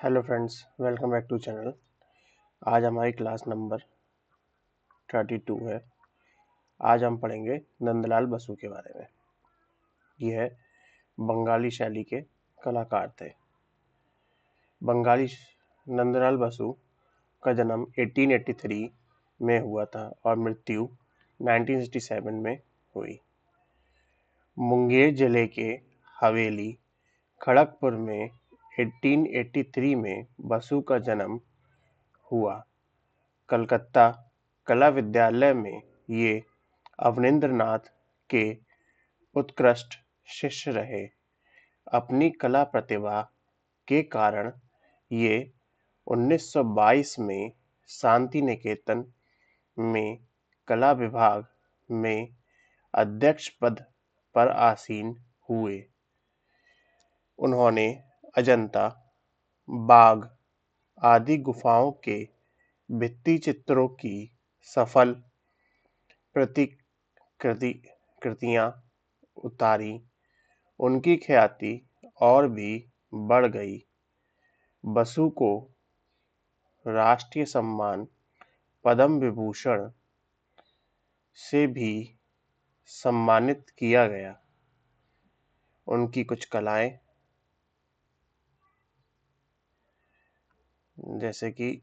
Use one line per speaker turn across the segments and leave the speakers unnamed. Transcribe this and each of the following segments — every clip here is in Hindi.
Hello friends, welcome back to channel. आज हमारी क्लास नंबर 32 है। आज हम पढ़ेंगे नंदलाल बसु के बारे में। यह बंगाली शैली के कलाकार थे। बंगाली नंदलाल बसु का जन्म 1883 में हुआ था और मृत्यु 1967 में हुई। मुंगेर जिले के हवेली खड़गपुर में 1883 में बसु का जन्म हुआ। कलकत्ता कला विद्यालय में ये अवनींद्रनाथ के उत्कृष्ट शिष्य रहे। अपनी कला प्रतिभा के कारण ये 1922 में शांति निकेतन में कला विभाग में अध्यक्ष पद पर आसीन हुए। उन्होंने अजंता, बाघ आदि गुफाओं के भित्ति चित्रों की सफल प्रतिकृतियां उतारी। उनकी ख्याति और भी बढ़ गई। बसु को राष्ट्रीय सम्मान पद्म विभूषण से भी सम्मानित किया गया। उनकी कुछ कलाएं जैसे कि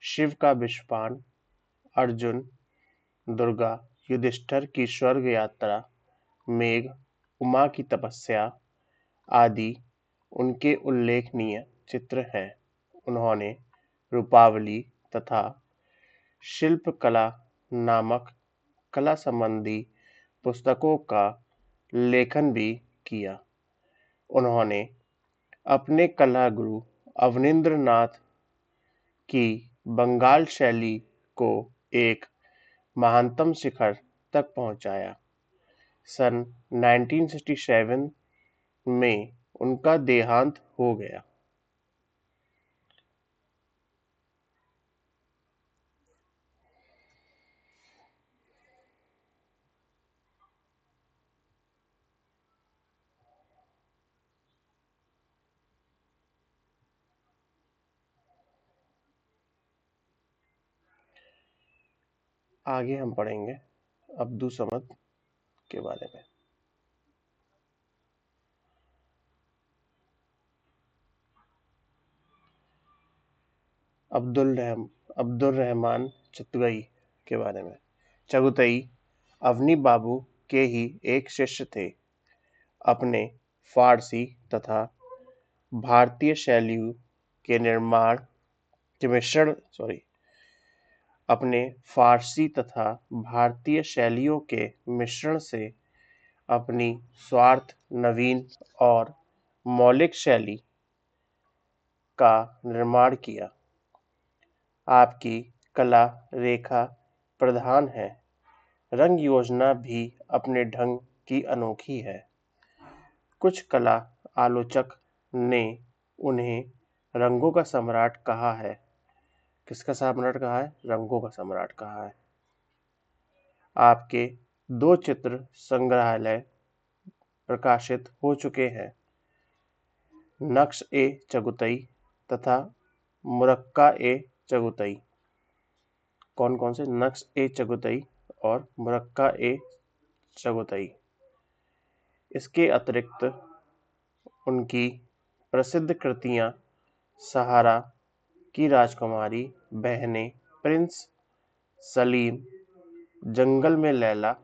शिव का विषपान, अर्जुन, दुर्गा, युधिष्ठिर की स्वर्ग यात्रा, मेघ, उमा की तपस्या आदि उनके उल्लेखनीय चित्र हैं। उन्होंने रूपावली तथा शिल्पकला नामक कला संबंधी पुस्तकों का लेखन भी किया। उन्होंने अपने कला गुरु अवनींद्रनाथ की बंगाल शैली को एक महानतम शिखर तक पहुंचाया। सन 1967 में उनका देहांत हो गया। आगे हम पढ़ेंगे अब्दुसमद के बारे में। अब्दुल रहमान चतुगई के बारे में। चगुतई अवनी बाबू के ही एक शिष्य थे। अपने फारसी तथा भारतीय शैलियों के निर्माण के मिश्रण अपने फारसी तथा भारतीय शैलियों के मिश्रण से अपनी स्वार्थ नवीन और मौलिक शैली का निर्माण किया। आपकी कला रेखा प्रधान है। रंग योजना भी अपने ढंग की अनोखी है। कुछ कला आलोचक ने उन्हें रंगों का सम्राट कहा है। किसका सम्राट कहा है? रंगों का सम्राट कहा है। आपके 2 चित्र संग्रहालय प्रकाशित हो चुके हैं। नक्श-ए-चगुतई तथा मुरक्का-ए-चगुतई। कौन-कौन से? नक्श-ए-चगुतई और मुरक्का-ए-चगुतई। इसके अतिरिक्त उनकी प्रसिद्ध कृतियां सहारा की राजकुमारी, बहनें, प्रिंस सलीम, जंगल में लैला,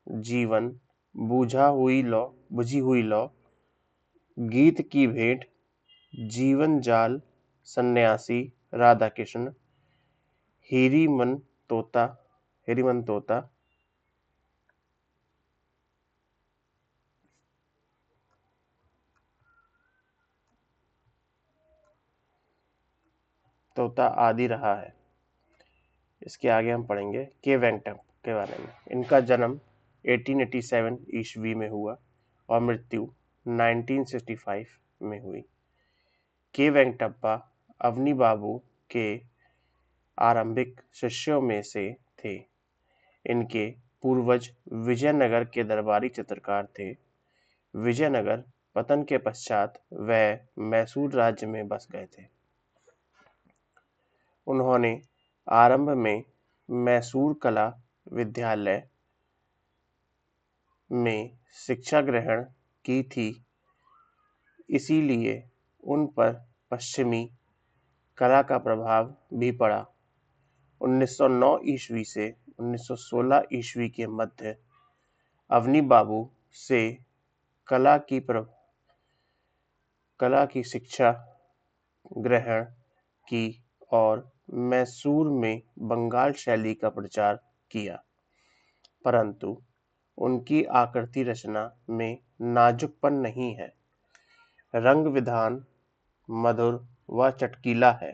जीवन, बुझी हुई लौ, गीत की भेंट, जीवन जाल, सन्यासी, राधा कृष्ण, हीरीमन तोता, तोता आदि रहा है। इसके आगे हम पढ़ेंगे के वेंकटम के बारे में। इनका जन्म 1887 ईस्वी में हुआ और मृत्यु 1965 में हुई। के वेंकटप्पा अवनी बाबू के आरंभिक शिष्यों में से थे। इनके पूर्वज विजयनगर के दरबारी चित्रकार थे। विजयनगर पतन के पश्चात वह मैसूर राज्य में बस गए थे। उन्होंने आरंभ में मैसूर कला विद्यालय में शिक्षा ग्रहण की थी, इसीलिए उन पर पश्चिमी कला का प्रभाव भी पड़ा। 1909 ईस्वी से 1916 ईस्वी के मध्य अवनी बाबू से कला की शिक्षा ग्रहण की और मैसूर में बंगाल शैली का प्रचार किया, परंतु उनकी आकृति रचना में नाजुकपन नहीं है। रंग विधान मधुर व चटकीला है।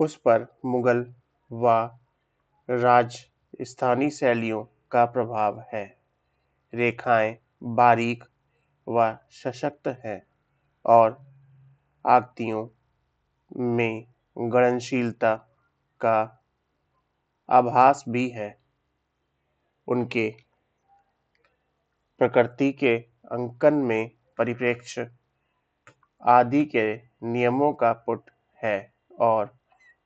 उस पर मुगल व राजस्थानी शैलियों का प्रभाव है। रेखाएं बारीक व सशक्त हैं और आकृतियों में गणनशीलता का आभास भी है। उनके प्रकृति के अंकन में परिप्रेक्ष्य आदि के नियमों का पुट है और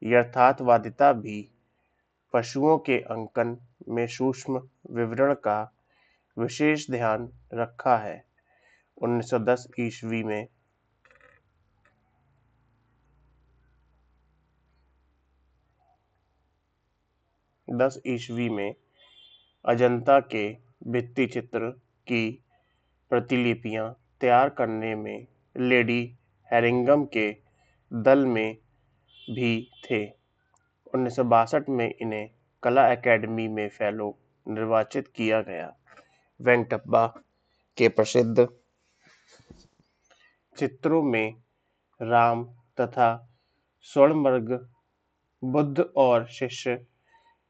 यथार्थवादिता भी। पशुओं के अंकन में सूक्ष्म विवरण का विशेष ध्यान रखा है। 1910 ईस्वी में 10 ईस्वी में अजंता के भित्ति चित्र की प्रतिलिपियां तैयार करने में लेडी हैरिंगम के दल में भी थे। 1962 में इन्हें कला एकेडमी में फेलो निर्वाचित किया गया। वेंकटप्पा के प्रसिद्ध चित्रों में राम तथा स्वर्णमर्ग, बुद्ध और शिष्य,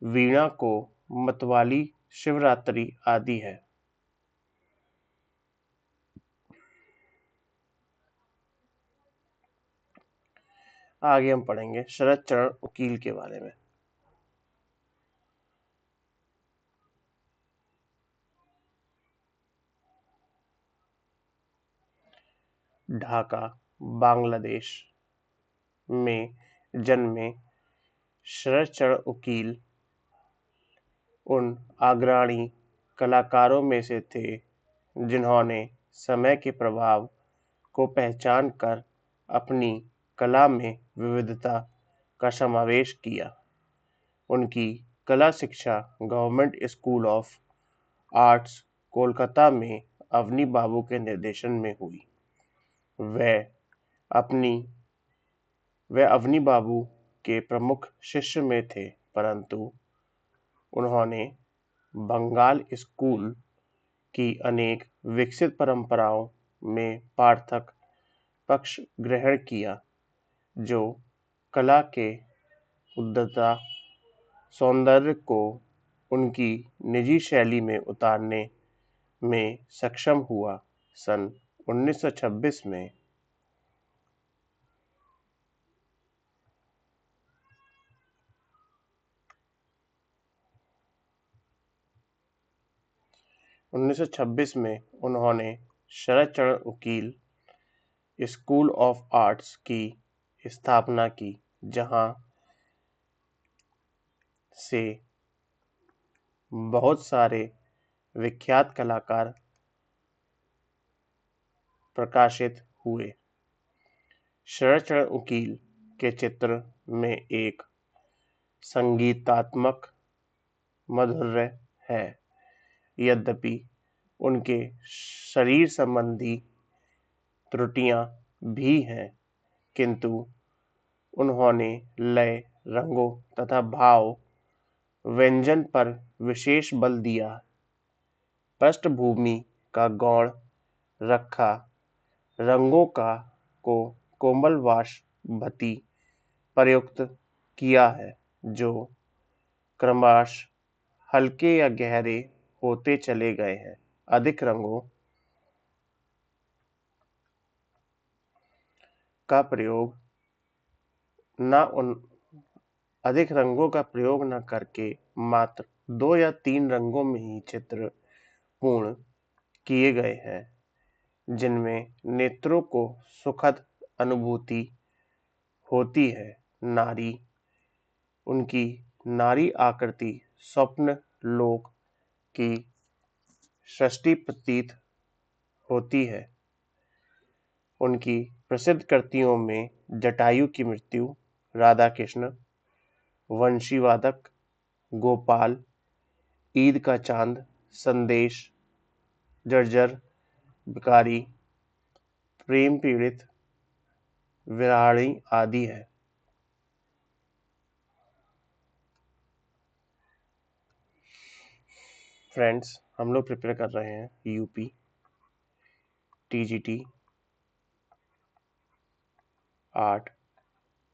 वीणा को मतवाली, शिवरात्रि आदि है। आगे हम पढ़ेंगे शरद चरण उकील के बारे में। ढाका, बांग्लादेश में जन्मे शरद चरण उकील उन अग्रणी कलाकारों में से थे जिन्होंने समय के प्रभाव को पहचान कर अपनी कला में विविधता का समावेश किया। उनकी कला शिक्षा government school of arts Kolkata में अवनी बाबू के निर्देशन में हुई। वह अवनी बाबू के प्रमुख शिष्य में थे, परंतु उन्होंने बंगाल स्कूल की अनेक विकसित परंपराओं में पार्थक पक्ष ग्रहण किया, जो कला के उदारता सौंदर्य को उनकी निजी शैली में उतारने में सक्षम हुआ। सन 1926 में उन्होंने शरद चरण उकील स्कूल ऑफ आर्ट्स की स्थापना की, जहां से बहुत सारे विख्यात कलाकार प्रकाशित हुए। शरद चरण उकील के चित्र में एक संगीतात्मक माधुर्य है, यद्यपि उनके शरीर संबंधी त्रुटियां भी हैं, किंतु उन्होंने लय, रंगों तथा भाव व्यंजन पर विशेष बल दिया। पृष्ठभूमि का गौण रखा, रंगों का को कोमल वाष्पभती प्रयुक्त किया है, जो क्रमशः हल्के या गहरे होते चले गए हैं। अधिक रंगों का प्रयोग न उन अधिक रंगों का प्रयोग न करके मात्र 2 या 3 रंगों में ही चित्र पूर्ण किए गए हैं, जिनमें नेत्रों को सुखद अनुभूति होती है। नारी उनकी नारी आकृति स्वप्न लोक की सृष्टि प्रतीत होती है। उनकी प्रसिद्ध कृतियों में जटायु की मृत्यु, राधा कृष्ण, वंशीवादक, गोपाल, ईद का चांद, संदेश, जर्जर, भिखारी, प्रेम पीड़ित, विरहाणी आदि है। फ्रेंड्स, हम लोग प्रिपेयर कर रहे हैं यूपी, टीजीटी, आर्ट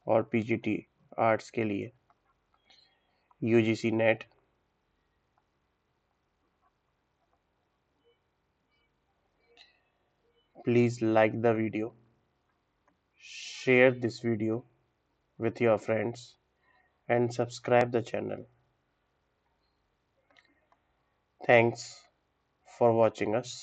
और पीजीटी आर्ट्स के लिए UGC net. Please like the video, share this video with your friends and subscribe the channel. Thanks for watching us.